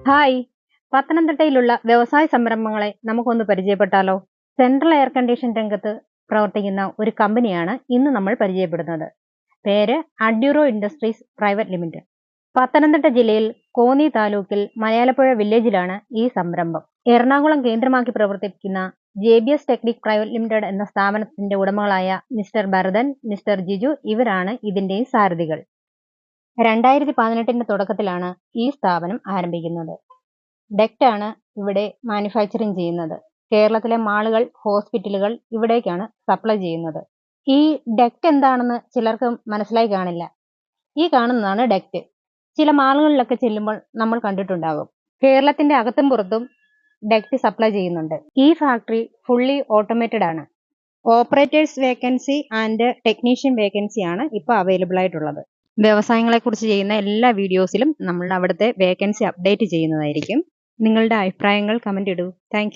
Hi, പത്തനംതിട്ടയിലുള്ള വ്യവസായ സംരംഭങ്ങളെ നമുക്കൊന്ന് പരിചയപ്പെട്ടാലോ? സെൻട്രൽ എയർ കണ്ടീഷൻ രംഗത്ത് പ്രവർത്തിക്കുന്ന ഒരു കമ്പനിയാണ് ഇന്ന് നമ്മൾ പരിചയപ്പെടുന്നത്. പേര് അഡ്യൂറോ ഇൻഡസ്ട്രീസ് പ്രൈവറ്റ് ലിമിറ്റഡ്. പത്തനംതിട്ട ജില്ലയിൽ കോന്നി താലൂക്കിൽ മലയാലപ്പുഴ വില്ലേജിലാണ് ഈ സംരംഭം. എറണാകുളം കേന്ദ്രമാക്കി പ്രവർത്തിക്കുന്ന JBS ടെക്നിക് പ്രൈവറ്റ് ലിമിറ്റഡ് എന്ന സ്ഥാപനത്തിന്റെ ഉടമകളായ മിസ്റ്റർ ഭരതൻ, മിസ്റ്റർ ജിജു ഇവരാണ് ഇതിന്റെയും സാരഥികൾ. 2018 തുടക്കത്തിലാണ് ഈ സ്ഥാപനം ആരംഭിക്കുന്നത്. ഡെക്റ്റാണ് ഇവിടെ മാനുഫാക്ചറിങ് ചെയ്യുന്നത്. കേരളത്തിലെ മാളുകൾ, ഹോസ്പിറ്റലുകൾ ഇവിടേക്കാണ് സപ്ലൈ ചെയ്യുന്നത്. ഈ ഡെക്റ്റ് എന്താണെന്ന് ചിലർക്ക് മനസ്സിലായി കാണില്ല. ഈ കാണുന്നതാണ് ഡെക്റ്റ്. ചില മാളുകളിലൊക്കെ ചെല്ലുമ്പോൾ നമ്മൾ കണ്ടിട്ടുണ്ടാകും. കേരളത്തിന്റെ അകത്തും പുറത്തും ഡെക്റ്റ് സപ്ലൈ ചെയ്യുന്നുണ്ട്. ഈ ഫാക്ടറി ഫുള്ളി ഓട്ടോമേറ്റഡ് ആണ്. Operators vacancy and technician vacancy ആണ് ഇപ്പോൾ അവൈലബിൾ ആയിട്ടുള്ളത്. വ്യവസായങ്ങളെക്കുറിച്ച് ചെയ്യുന്ന എല്ലാ വീഡിയോസിലും നമ്മൾ അവിടുത്തെ വേക്കൻസി അപ്ഡേറ്റ് ചെയ്യുന്നതായിരിക്കും. നിങ്ങളുടെ അഭിപ്രായങ്ങൾ കമന്റ് ഇടൂ. താങ്ക്